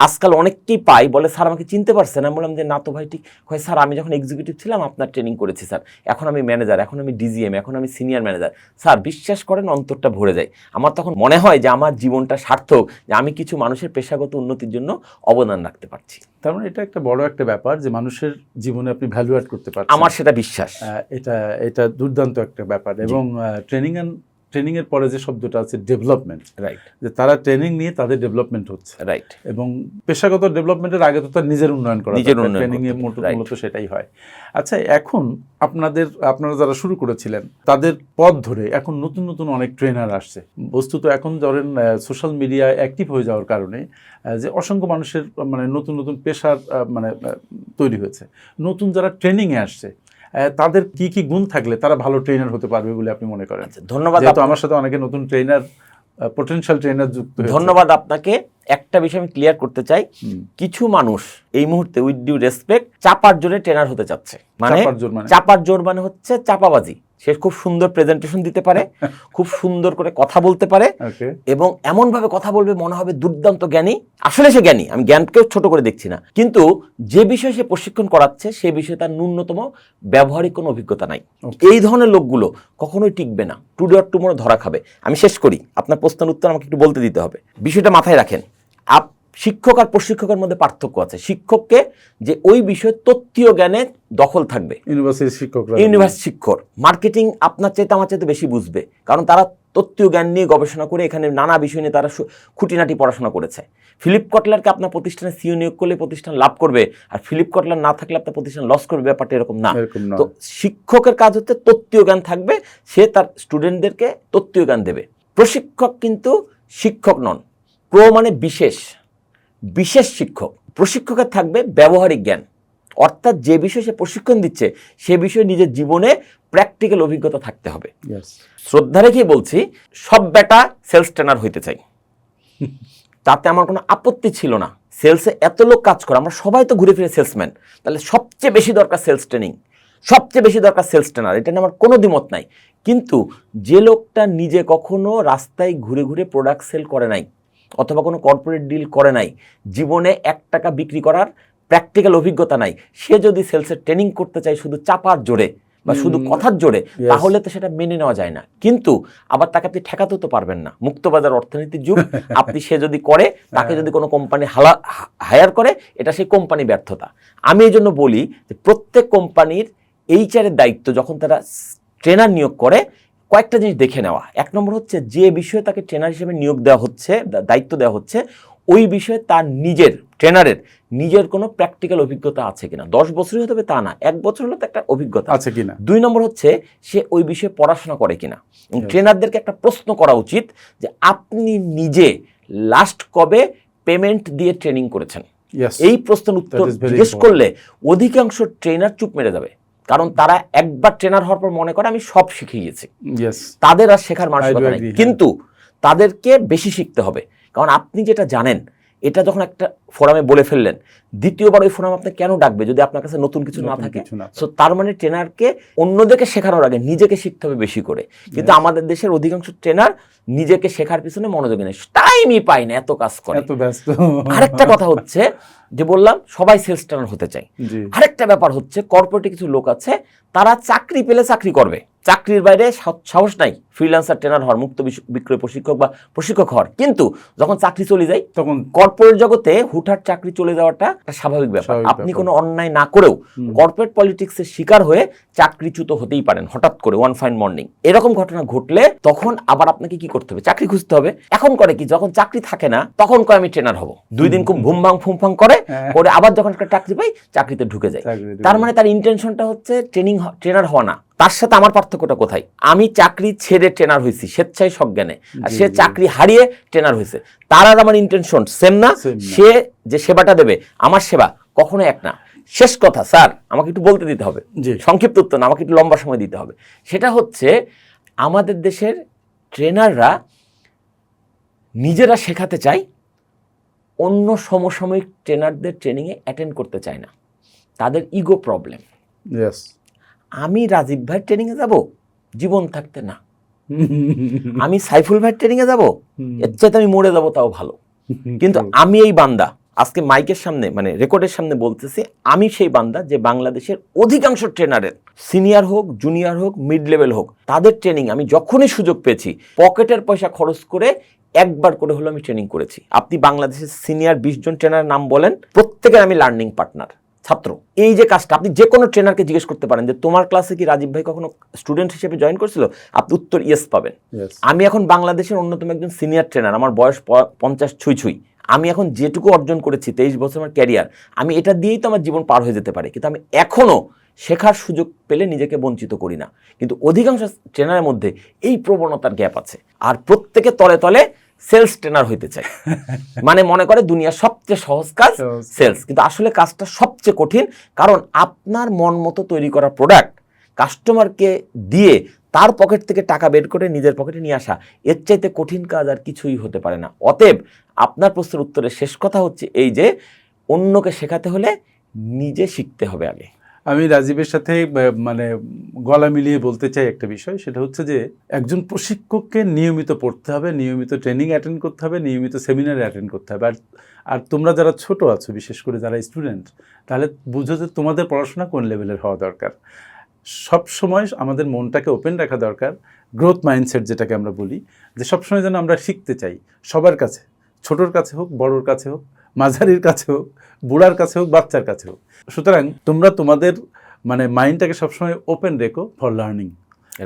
আজকাল অনেককেই পাই বলে স্যার আমাকে চিনতে পারছেন। আমি বললাম যে না তো ভাই, ঠিক হয় স্যার, আমি যখন এক্সিকিউটিভ ছিলাম আপনার ট্রেনিং করেছি স্যার, এখন আমি ম্যানেজার, এখন আমি ডিজিএম, এখন আমি সিনিয়র ম্যানেজার। স্যার বিশ্বাস করেন অন্তরটা ভরে যায়। আমার তখন মনে হয় যে আমার জীবনটা সার্থক, যে আমি কিছু মানুষের পেশাগত উন্নতির জন্য অবদান রাখতে পারছি। তার মানে এটা একটা বড় একটা ব্যাপার যে মানুষের জীবনে আপনি ভ্যালু অ্যাড করতে পারছেন, আমার সেটা বিশ্বাস। এটা দুর্দান্ত একটা ব্যাপার। এবং ট্রেনিং এর পরে যে শব্দটা আছে ডেভেলপমেন্ট, রাইট, যে তারা ট্রেনিং নিয়ে তাদের ডেভেলপমেন্ট হচ্ছে, রাইট, এবং পেশাগত ডেভেলপমেন্টের আগে তো তার নিজের উন্নয়ন করা, ট্রেনিং এর মূলত সেটাই হয়। আচ্ছা, এখন আপনারা যারা শুরু করেছিলেন তাদের পথ ধরে এখন নতুন নতুন অনেক ট্রেনার আসছে। বস্তুত এখন ধরেন সোশ্যাল মিডিয়ায় অ্যাক্টিভ হয়ে যাওয়ার কারণে যে অসংখ্য মানুষের মানে নতুন নতুন পেশার মানে তৈরি হয়েছে। নতুন যারা ট্রেনিংয়ে আসছে তাদের কি কি গুণ থাকলে তারা ভালো ট্রেনার হতে পারবে বলে আপনি মনে করেন? ধন্যবাদ। আমার সাথে অনেকে নতুন ট্রেনার, পটেনশিয়াল ট্রেনার যুক্ত হয়েছে। ধন্যবাদ আপনাকে। একটা বিষয় আমি ক্লিয়ার করতে চাই, কিছু মানুষ এই মুহূর্তে উইথ ডিউ রেসপেক্ট চাপার জোরে ট্রেনার হতে চাচ্ছে। মানে চাপার জোর মানে হচ্ছে চাপাবাজি। সে খুব সুন্দর প্রেজেন্টেশন দিতে পারে, খুব সুন্দর করে কথা বলতে পারে, এবং এমন ভাবে কথা বলবে মনে হবে দুর্দান্ত জ্ঞানী। আসলে সে জ্ঞানী, আমি জ্ঞানকেও ছোট করে দেখছি না, কিন্তু যে বিষয়ে সে প্রশিক্ষণ করাচ্ছে সেই বিষয়ে তার ন্যূনতম ব্যবহারিক কোনো অভিজ্ঞতা নাই। এই ধরনের লোকগুলো কখনোই টিকবে না, টুডে অর টুমরো ধরা খাবে। আমি শেষ করি, আপনার প্রশ্নের উত্তর আমাকে একটু বলতে দিতে হবে। বিষয়টা মাথায় রাখেন, শিক্ষক আর প্রশিক্ষকের মধ্যে পার্থক্য আছে। শিক্ষককে যে ওই বিষয়ে তত্ত্বীয় জ্ঞানে দখল থাকবে, ইউনিভার্সিটি শিক্ষক মার্কেটিং আপনার চাইতে আমার চাইতে বেশি বুঝবে, কারণ তারা তত্ত্বীয় জ্ঞান নিয়ে গবেষণা করে এখানে নানা বিষয় নিয়ে তারা খুঁটিনাটি পড়াশোনা করেছে। ফিলিপ কটলারকে আপনার প্রতিষ্ঠানে সিইও নিয়োগ করলে প্রতিষ্ঠান লাভ করবে, আর ফিলিপ কটলার না থাকলে আপনার প্রতিষ্ঠান লস করবে, ব্যাপারটা এরকম না। তো শিক্ষকের কাজ হচ্ছে তত্ত্বীয় জ্ঞান থাকবে, সে তার স্টুডেন্টদেরকে তত্ত্বীয় জ্ঞান দেবে। প্রশিক্ষক কিন্তু শিক্ষক নন, প্রো মানে বিশেষ শিক্ষক। প্রশিক্ষকের থাকবে ব্যবহারিক জ্ঞান, অর্থাৎ যে বিষয়ে সে প্রশিক্ষণ দিচ্ছে সে বিষয়ে নিজের জীবনে প্র্যাকটিক্যাল অভিজ্ঞতা থাকতে হবে। শ্রদ্ধা রেখেই বলছি, সব বেটা সেলস ট্রেনার হইতে চাই, তাতে আমার কোনো আপত্তি ছিল না। সেলসে এত লোক কাজ করে, আমরা সবাই তো ঘুরে ফিরে সেলসম্যান, তাহলে সবচেয়ে বেশি দরকার সেলস ট্রেনিং। সবচেয়ে বেশি দরকার সেলস ট্রেনার, এটা নিয়ে আমার কোনো দ্বিমত নাই। কিন্তু যে লোকটা নিজে কখনো রাস্তায় ঘুরে ঘুরে প্রোডাক্ট সেল করে নাই অথবা কোনো কর্পোরেট ডিল করে নাই, জীবনে 1 টাকা বিক্রি করার প্র্যাকটিক্যাল অভিজ্ঞতা নাই, সে যদি সেলসের ট্রেনিং করতে চায় শুধু চাপার জোরে বা শুধু কথার জোরে, তাহলে তো সেটা মেনে নেওয়া যায় না। কিন্তু আবার তাকে আপনি ঠেকাতেও তো পারবেন না, মুক্তবাজার অর্থনীতির যুগ। আপনি সে যদি করে, তাকে যদি কোনো কোম্পানি হায়ার করে, এটা সেই কোম্পানি ব্যর্থতা। আমি এই জন্য বলি যে প্রত্যেক কোম্পানির এইচআরের দায়িত্ব যখন তারা ট্রেনার নিয়োগ করে, কয়েকটা জিনিস দেখে নেওয়া। 1 নম্বর হচ্ছে যে বিষয়ে তাকে ট্রেনার হিসেবে নিয়োগ দেওয়া হচ্ছে, দায়িত্ব দেওয়া হচ্ছে, ওই বিষয়ে তার নিজের ট্রেনারের নিজের কোনো প্র্যাকটিক্যাল অভিজ্ঞতা আছে কিনা। 10 বছরই হতে হবে তা না, 1 বছর হলে তো একটা অভিজ্ঞতা আছে কিনা। 2 নম্বর হচ্ছে সে ওই বিষয়ে পড়াশোনা করে কিনা। ট্রেনারদেরকে একটা প্রশ্ন করা উচিত যে আপনি নিজে লাস্ট কবে পেমেন্ট দিয়ে ট্রেনিং করেছেন। এই প্রশ্নের উত্তর জিজ্ঞেস করলে অধিকাংশ ট্রেনার চুপ মেরে যাবে, কারণ তারা একবার ট্রেনার হওয়ার পর মনে করে আমি সব শিখে গেছি। তাদের আর শেখার মানসিকতা নেই। কিন্তু তাদেরকে বেশি শিখতে হবে, কারণ আপনি যেটা জানেন এটা যখন একটা ফোরামে বলে ফেললেন, দ্বিতীয়বার ওই ফোরাম আপনি কেন ডাকবে যদি আপনার কাছে নতুন কিছু না থাকে? সো তার মানে ট্রেনারকে অন্যদেরকে শেখানোর আগে নিজেকে শিখতে হবে বেশি করে। কিন্তু আমাদের দেশের অধিকাংশ ট্রেনার নিজেকে শেখার পিছনে মনোযোগী নেই, টাইমই পায় না, এত কাজ করে। আরেকটা কথা হচ্ছে যে বললাম সবাই সেলস ট্রেনার হতে চায়। আরেকটা ব্যাপার হচ্ছে কর্পোরেটে কিছু লোক আছে তারা চাকরি পেলে চাকরি করবে, চাকরির বাইরে সাহস নাই ফ্রিল্যান্সার ট্রেনার হওয়ার, মুক্ত বিক্রয় প্রশিক্ষক বা প্রশিক্ষক হওয়ার। কিন্তু যখন চাকরি চলে যায়, তখন কর্পোরেট জগতে হুটহাট চাকরি চলে যাওয়াটা একটা স্বাভাবিক ব্যাপার। আপনি কোনো অন্যায় না করেও কর্পোরেট পলিটিক্সের শিকার হয়ে চাকরিচ্যুত হতেই পারেন হঠাৎ করে ওয়ান ফাইন মর্নিং। এরকম ঘটনা ঘটলে তখন আবার আপনাকে কি করতে হবে? চাকরি খুঁজতে হবে। এখন করে কি, যখন চাকরি থাকে না তখন কয় আমি ট্রেনার হব, 2 দিন খুব ভুমভাং ফুমফাং করে আবার যখন একটা চাকরি পাই চাকরিতে ঢুকে যায়। তার মানে তার ইন্টেনশনটা হচ্ছে ট্রেনার হওয়া না। তার সাথে আমার পার্থক্যটা কোথায়? আমি চাকরি ছেড়ে ট্রেনার হয়েছি স্বেচ্ছায় সজ্ঞানে, আর সে চাকরি হারিয়ে ট্রেনার হয়েছে। তার আর আমার ইন্টেনশন সেম না। সে যে সেবাটা দেবে, আমার সেবা কখনো এক না। শেষ কথা স্যার, আমাকে একটু বলতে দিতে হবে, সংক্ষিপ্ত উত্তর না, আমাকে একটু লম্বা সময় দিতে হবে। সেটা হচ্ছে আমাদের দেশের ট্রেনাররা নিজেরা শেখাতে চায়, অন্য সমসাময়িক ট্রেনারদের ট্রেনিংয়ে অ্যাটেন্ড করতে চায় না। তাদের ইগো প্রবলেম। আমি রাজীব ভাইয়ের ট্রেনিংয়ে যাব, জীবন থাকতে না। আমি সাইফুল ভাইয়ের ট্রেনিংয়ে যাব, এর চাইতে আমি মরে যাব তাও ভালো। কিন্তু আমি এই বান্দা, আজকে মাইকের সামনে মানে রেকর্ডের সামনে বলতেছি, আমি সেই বান্দা যে বাংলাদেশের অধিকাংশ ট্রেনারের, সিনিয়র হোক, জুনিয়র হোক, মিড লেভেল হোক, তাদের ট্রেনিং আমি যখনই সুযোগ পেয়েছি পকেটের পয়সা খরচ করে একবার করে হলো আমি ট্রেনিং করেছি। আপনি বাংলাদেশের সিনিয়র 20 জন ট্রেনারের নাম বলেন, প্রত্যেকের আমি লার্নিং পার্টনার, ছাত্র। এই যে কাজটা আপনি যে কোনো ট্রেনারকে জিজ্ঞেস করতে পারেন যে তোমার ক্লাসে কি রাজীব ভাই কখনো স্টুডেন্ট হিসেবে জয়েন করেছিল, আপনি উত্তর ইয়েস পাবেন। আমি এখন বাংলাদেশের অন্যতম একজন সিনিয়র ট্রেনার, আমার বয়স 50 ছুঁই। আমি এখন যেটুকু অর্জন করেছি 23 বছর আমার ক্যারিয়ার, আমি এটা দিয়েই তো আমার জীবন পার হয়ে যেতে পারে। কিন্তু আমি এখনো শেখার সুযোগ পেলে নিজেকে বঞ্চিত করি না। কিন্তু অধিকাংশ ট্রেনারের মধ্যে এই প্রবণতার গ্যাপ আছে, আর প্রত্যেকে তলে তলে সেলস ট্রেনার হইতে চায়। মানে মনে করে দুনিয়ার সবচেয়ে সহজ কাজ সেলস, কিন্তু আসলে কাজটা সবচেয়ে কঠিন। কারণ আপনার মন মতো তৈরি করা প্রোডাক্ট কাস্টমারকে দিয়ে তার পকেট থেকে টাকা বের করে নিজের পকেটে নিয়ে আসা, এর চাইতে কঠিন কাজ আর কিছুই হতে পারে না। অতএব আপনার প্রশ্নের উত্তরে শেষ কথা হচ্ছে এই যে অন্যকে শেখাতে হলে নিজে শিখতে হবে আগে। আমি রাজীবের সাথে মানে গলা মিলিয়ে বলতে চাই একটা বিষয়, সেটা হচ্ছে যে একজন প্রশিক্ষককে নিয়মিত পড়তে হবে, নিয়মিত ট্রেনিং অ্যাটেন্ড করতে হবে, নিয়মিত সেমিনারে অ্যাটেন্ড করতে হবে। আর তোমরা যারা ছোট আছো, বিশেষ করে যারা স্টুডেন্ট, তাহলে বুঝো যে তোমাদের পড়াশোনা কোন লেভেলের হওয়া দরকার। সব সময় আমাদের মনটাকে ওপেন রাখা দরকার, গ্রোথ মাইন্ডসেট যেটাকে আমরা বলি, যে সবসময় যেন আমরা শিখতে চাই, সবার কাছে, ছোটোর কাছে হোক, বড়োর কাছে হোক, মাঝারির কাছে হোক, বুড়ার কাছে হোক, বাচ্চার কাছে হোক। সুতরাং তোমরা তোমাদের মানে মাইন্ডটাকে সবসময় ওপেন রেখো ফর লার্নিং।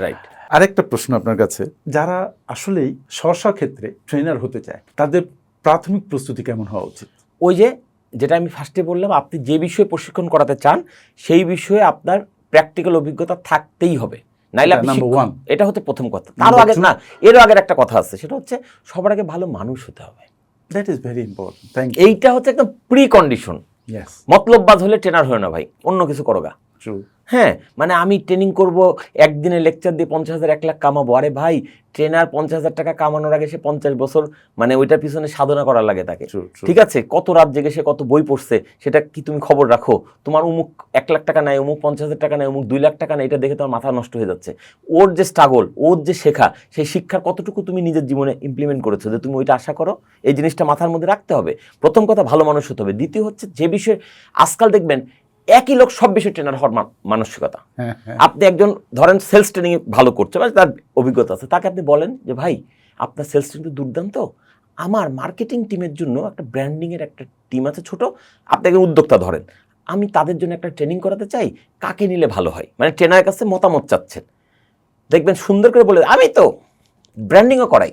রাইট। আরেকটা প্রশ্ন আপনার কাছে, যারা আসলেই স্ব ক্ষেত্রে ট্রেনার হতে চায়, তাদের প্রাথমিক প্রস্তুতি কেমন হওয়া উচিত? ওই যে যেটা আমি ফার্স্টে বললাম, আপনি যে বিষয়ে প্রশিক্ষণ করাতে চান সেই বিষয়ে আপনার প্র্যাকটিক্যাল অভিজ্ঞতা থাকতেই হবে, নাইলে আপনি এটা হচ্ছে প্রথম কথা। তারও আগে না, এরও আগের একটা কথা আছে, সেটা হচ্ছে সবার আগে ভালো মানুষ হতে হবে। That is very important. এইটা হচ্ছে একদম প্রি কন্ডিশন। মতলববাজ হলে ট্রেনার হয় না ভাই, অন্য কিছু করোগা। ট্রু। হ্যাঁ, মানে আমি ট্রেনিং করব, একদিনে লেকচার দিয়ে 50,000 1 লাখ কামাবো। আরে ভাই, ট্রেনার 50,000 টাকা কামানোর আগে সে 50 বছর মানে ওইটার পিছনে সাধনা করার লাগে তাকে। ঠিক আছে, কত রাত জেগে সে কত বই পড়ছে সেটা কি তুমি খবর রাখো? তোমার অমুক 1 লাখ টাকা নেয়, অমুক 50,000 টাকা নেয়, অমুক 2 লাখ টাকা নেয়, এটা দেখে তোমার মাথা নষ্ট হয়ে যাচ্ছে। ওর যে স্ট্রাগল, ওর যে শেখা, সেই শিক্ষার কতটুকু তুমি নিজের জীবনে ইমপ্লিমেন্ট করেছো যে তুমি ওইটা আশা করো? এই জিনিসটা মাথার মধ্যে রাখতে হবে। প্রথম কথা, ভালো মানুষ হতে হবে। দ্বিতীয় হচ্ছে, যে বিষয়ে আজকাল দেখবেন একই লোক সব বিষয়ে ট্রেনার হওয়ার মানসিকতা। আপনি একজন ধরেন সেলস ট্রেনিং ভালো করছে বা তার অভিজ্ঞতা আছে, তাকে আপনি বলেন যে ভাই আপনার সেলস ট্রেনিং তো দুর্দান্ত, আমার মার্কেটিং টিমের জন্য একটা ব্র্যান্ডিংয়ের একটা টিম আছে ছোট, আপনি একজন উদ্যোক্তা ধরেন, আমি তাদের জন্য একটা ট্রেনিং করাতে চাই, কাকে নিলে ভালো হয়? মানে ট্রেনারের কাছে মতামত চাচ্ছেন, দেখবেন সুন্দর করে বলে আমি তো ব্র্যান্ডিংও করাই।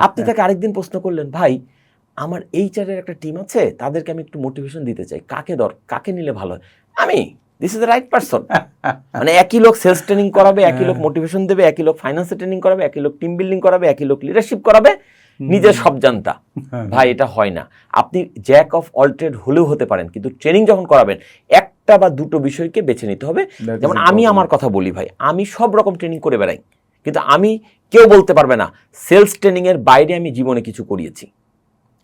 আপনি তাকে আরেকদিন প্রশ্ন করলেন, ভাই আমার এইচআরের একটা টিম আছে, তাদেরকে আমি একটু মোটিভেশন দিতে চাই, কাকে নিলে ভালো হয়? আমি this is the right person. মানে একই লোক সেলস ট্রেনিং করাবে, একই লোক মোটিভেশন দেবে, একই লোক ফাইন্যান্সে ট্রেনিং করাবে, একই লোক টিম বিল্ডিং করাবে, একই লোক লিডারশিপ করাবে, নিজের সব জানতা। ভাই এটা হয় না। আপনি জ্যাক অফ অল ট্রেড হলেও হতে পারেন, কিন্তু ট্রেনিং যখন করাবেন একটা বা দুটো বিষয়কে বেছে নিতে হবে। যেমন আমি আমার কথা বলি ভাই, আমি সব রকম ট্রেনিং করে বেড়াই, কিন্তু আমি কেউ বলতে পারবে না সেলস ট্রেনিংয়ের বাইরে আমি জীবনে কিছু করিয়েছি।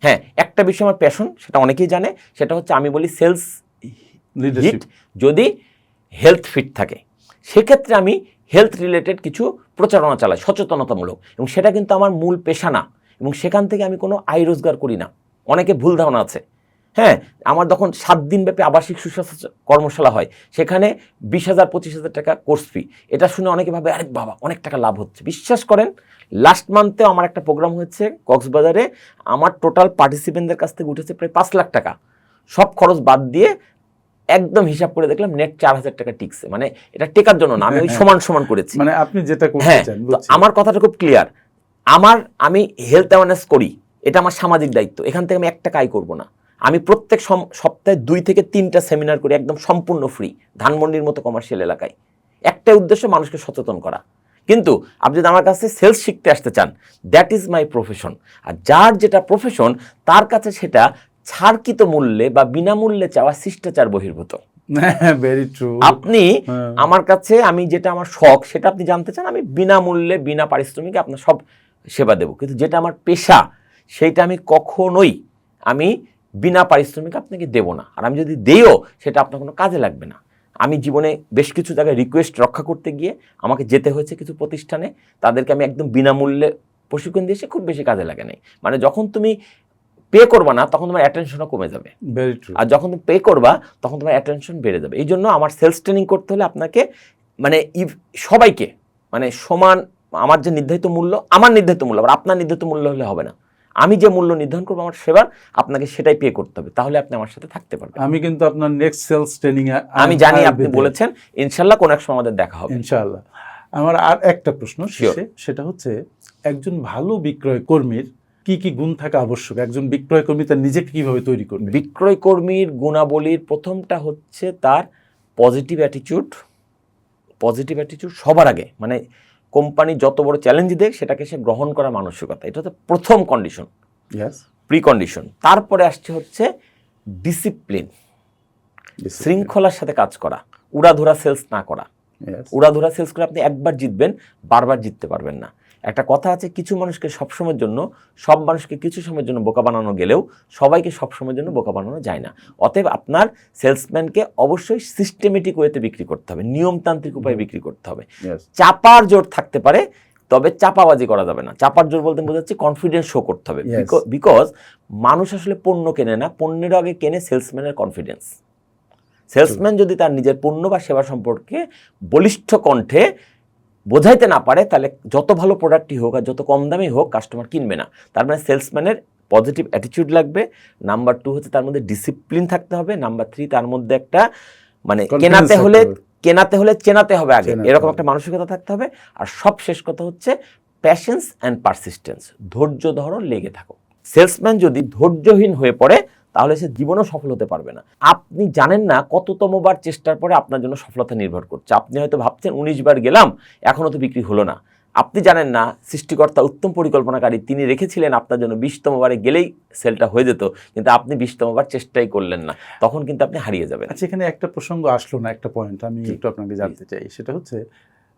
হ্যাঁ, একটা বিষয় আমার প্যাশন, সেটা অনেকেই জানে, সেটা হচ্ছে আমি বলি সেলস হিট যদি হেলথ ফিট থাকে, সেক্ষেত্রে আমি হেলথ রিলেটেড কিছু প্রচারণা চালাই সচেতনতামূলক, এবং সেটা কিন্তু আমার মূল পেশা না, এবং সেখান থেকে আমি কোনো আয় রোজগার করি না। অনেকে ভুল ধারণা আছে। হ্যাঁ, আমার যখন 7 দিন ব্যাপী আবাসিক সুস্বাস্থ্য কর্মশালা হয়, সেখানে 20,000 25,000 টাকা কোর্স ফি, এটা শুনে অনেকে ভাবে আরে বাবা অনেক টাকা লাভ হচ্ছে। বিশ্বাস করেন, লাস্ট মান্থেও আমার একটা প্রোগ্রাম হচ্ছে কক্সবাজারে, আমার টোটাল পার্টিসিপেন্টদের কাছ থেকে উঠেছে প্রায় 5 লাখ টাকা, সব খরচ বাদ দিয়ে। একদম হিসাব করে দেখলাম নেট 4,000 টাকা টিকছে। মানে এটা টেকার জন্য না, আমি ওই সমান সমান করেছি। মানে আপনি যেটা করতে হ্যাঁ, চান, তো আমার কথাটা খুব ক্লিয়ার। আমি হেলথ অ্যাওয়ারনেস করি, এটা আমার সামাজিক দায়িত্ব। এখান থেকে আমি 1 টাকা আয় করবো না। আমি প্রত্যেক সপ্তাহে 2 থেকে 3টা সেমিনার করি, একদম সম্পূর্ণ ফ্রি, ধানমন্ডির মতো কমার্শিয়াল এলাকায়। একটাই উদ্দেশ্য, মানুষকে সচেতন করা। কিন্তু আপনি যদি আমার কাছে সেলস শিখতে আসতে চান, দ্যাট ইজ মাই প্রফেশন। আর যার যেটা প্রফেশন, তার কাছে সেটা ছাড়কৃত মূল্যে বা বিনামূল্যে চাওয়া শিষ্টাচার বহির্ভূত। Very true. আপনি আমার কাছে, আমি যেটা আমার শখ সেটা আপনি জানতে চান, আমি বিনামূল্যে বিনা পারিশ্রমিকে আপনার সব সেবা দেব। কিন্তু যেটা আমার পেশা, সেইটা আমি কখনোই আমি বিনা পারিশ্রমিকে আপনাকে দেব না। আর আমি যদি দেইও, সেটা আপনার কোনো কাজে লাগবে না। আমি জীবনে বেশ কিছু জায়গায় রিকোয়েস্ট রক্ষা করতে গিয়ে আমাকে যেতে হয়েছে কিছু প্রতিষ্ঠানে, তাদেরকে আমি একদম বিনামূল্যে প্রশিক্ষণ দিয়েছি, খুব বেশি কাজে লাগে নাই। মানে যখন তুমি পে করবা না, তখন তোমার অ্যাটেনশনও কমে যাবে, আর যখন তুমি পে করবা তখন তোমার অ্যাটেনশন বেড়ে যাবে। এই জন্য আমার সেলস ট্রেনিং করতে হলে আপনাকে মানে সবাইকে মানে সমান, আমার যে নির্ধারিত মূল্য, আমার নির্ধারিত মূল্য, আবার আপনার নির্ধারিত মূল্য হলে হবে না। আমি যে মূল্য নির্ধারণ করবো আমার সেবার, আপনাকে সেটাই পে করতে হবে, তাহলে আপনি আমার সাথে থাকতে পারবেন। আমি কিন্তু আপনার নেক্সট সেলস ট্রেনিং এ আমি জানি, আপনি বলেছেন, ইনশাল্লাহ কোন এক সময় আমাদের দেখা হবে ইনশাআল্লাহ। আমার আর একটা প্রশ্ন শেষে, সেটা হচ্ছে একজন ভালো বিক্রয় কর্মীর কি কি গুণ থাকা আবশ্যক? একজন বিক্রয় কর্মী তার নিজেকে কিভাবে তৈরি করবে? বিক্রয় কর্মীর গুণাবলীর প্রথমটা হচ্ছে তার পজিটিভ অ্যাটিটিউড। পজিটিভ অ্যাটিটিউড সবার আগে, মানে কোম্পানি যত বড় চ্যালেঞ্জ দেখ সেটাকে সে গ্রহণ করার মানসিকতা, এটা হচ্ছে প্রথম কন্ডিশন, প্রি কন্ডিশন। তারপরে আসছে হচ্ছে ডিসিপ্লিন, শৃঙ্খলার সাথে কাজ করা, উড়াধুরা সেলস না করা। উড়াধুরা সেলস করে আপনি একবার জিতবেন, বারবার জিততে পারবেন না। একটা কথা আছে, কিছু মানুষকে সবসময়ের জন্য, সব মানুষকে কিছু সময়ের জন্য বোকা বানানো গেলেও সবাইকে সবসময়ের জন্য বোকা বানানো যায় না। অতএব আপনার সেলসম্যানকে অবশ্যই সিস্টেমেটিক ওয়েতে বিক্রি করতে হবে, নিয়মতান্ত্রিক উপায়ে বিক্রি করতে হবে। চাপার জোর থাকতে পারে, তবে চাপাবাজি করা যাবে না। চাপার জোর বলতে বোঝাচ্ছে কনফিডেন্স শো করতে হবে। বিকজ মানুষ আসলে পণ্য কেনে না, পণ্যের আগে কেনে সেলসম্যানের কনফিডেন্স। সেলসম্যান যদি তার নিজের পণ্য বা সেবা সম্পর্কে বলিষ্ঠ কণ্ঠে বোঝাইতে না পারে, তাহলে যত ভালো প্রোডাক্টই হোক আর যত কম দামেই হোক, কাস্টমার কিনবে না। তার মানে সেলসম্যানের পজিটিভ অ্যাটিটিউড লাগবে। নাম্বার 2 হচ্ছে তার মধ্যে ডিসিপ্লিন থাকতে হবে। নাম্বার 3 তার মধ্যে একটা মানে কেনাতে হলে চেনাতে হবে আগে, এরকম একটা মানসিকতা থাকতে হবে। আর সব শেষ কথা হচ্ছে প্যাশেন্স অ্যান্ড পারসিস্টেন্স, ধৈর্য ধরো, লেগে থাকো। সেলসম্যান যদি ধৈর্যহীন হয়ে পড়ে, তাহলে সে জীবনেও সফল হতে পারবে না। আপনি জানেন না কততমবার চেষ্টার পরে আপনার জন্য সফলতা নির্ভর করছে। আপনি হয়তো ভাবছেন 19 বার গেলাম, এখনো তো বিক্রি হলো না। আপনি জানেন না সৃষ্টিকর্তা উত্তম পরিকল্পনাকারী, তিনি রেখেছিলেন আপনার জন্য 20তম বারে গেলেই সেলটা হয়ে যেত, কিন্তু আপনি 20তম বার চেষ্টাই করলেন না, তখন কিন্তু আপনি হারিয়ে যাবেন। আচ্ছা, এখানে একটা প্রসঙ্গ আসলো না, একটা পয়েন্ট আমি একটু আপনাকে জানতে চাই, সেটা হচ্ছে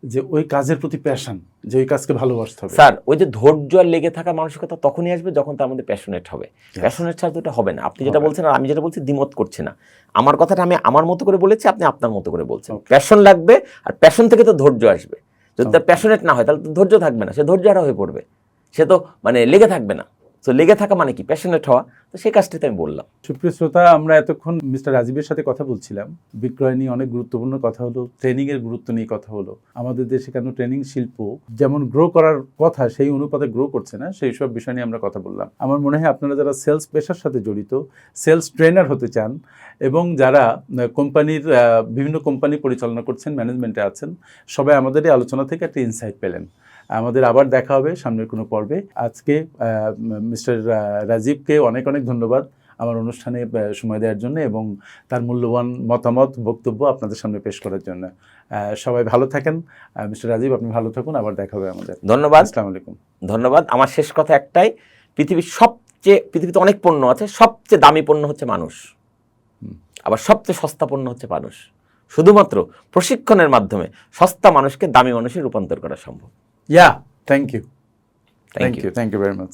যে ওই কাজের প্রতি প্যাশন, যে ওই কাজকে ভালোবাসতে হবে। স্যার, ওই যে ধৈর্য আর লেগে থাকা মানসিকতা তখনই আসবে যখন তার মধ্যে প্যাশনেট হবে। প্যাশনেট ছাড়া তো এটা হবে না। আপনি যেটা বলছেন আর আমি যেটা বলছি দ্বিমত করছি না। আমার কথাটা আমি আমার মতো করে বলেছি, আপনি আপনার মতো করে বলছেন। প্যাশন লাগবে, আর প্যাশন থেকে তো ধৈর্য আসবে। যদি তার প্যাশনেট না হয় তাহলে তো ধৈর্য থাকবে না, সে ধৈর্যহারা হয়ে পড়বে, সে তো মানে লেগে থাকবে না। তো লেগে থাকা মানে কি? প্যাশনেট হওয়া। তো সেই কাজটাতে আমি বললাম। সুপ্রিয় শ্রোতা, আমরা এতক্ষণ মিস্টার রাজীবের সাথে কথা বলছিলাম, বিক্রয় নিয়ে অনেক গুরুত্বপূর্ণ কথা হলো, ট্রেনিংয়ের গুরুত্ব নিয়ে কথা হলো। আমাদের দেশে কেন ট্রেনিং শিল্প যেমন গ্রো করার কথা সেই অনুপাতে গ্রো করছে না, সেই সব বিষয় নিয়ে আমরা কথা বললাম। আমার মনে হয় আপনারা যারা সেলস পেশার সাথে জড়িত, সেলস ট্রেনার হতে চান, এবং যারা কোম্পানির বিভিন্ন কোম্পানি পরিচালনা করছেন, ম্যানেজমেন্টে আছেন, সবাই আমাদের এই আলোচনা থেকে একটা ইনসাইট পেলেন। আমাদের আবার দেখা হবে সামনের কোনো পর্বে। আজকে মিস্টার রাজীবকে অনেক অনেক ধন্যবাদ আমার অনুষ্ঠানে সময় দেওয়ার জন্য এবং তার মূল্যবান মতামত, বক্তব্য আপনাদের সামনে পেশ করার জন্য। সবাই ভালো থাকেন। মিস্টার রাজীব, আপনি ভালো থাকুন, আবার দেখা হবে আমাদের। ধন্যবাদ। আসসালামু আলাইকুম। ধন্যবাদ। আমার শেষ কথা একটাই, পৃথিবীতে অনেক পণ্য আছে, সবচেয়ে দামি পণ্য হচ্ছে মানুষ, আবার সবচেয়ে সস্তা পণ্য হচ্ছে মানুষ। শুধুমাত্র প্রশিক্ষণের মাধ্যমে সস্তা মানুষকে দামি মানুষে রূপান্তর করা সম্ভব। Thank you very much.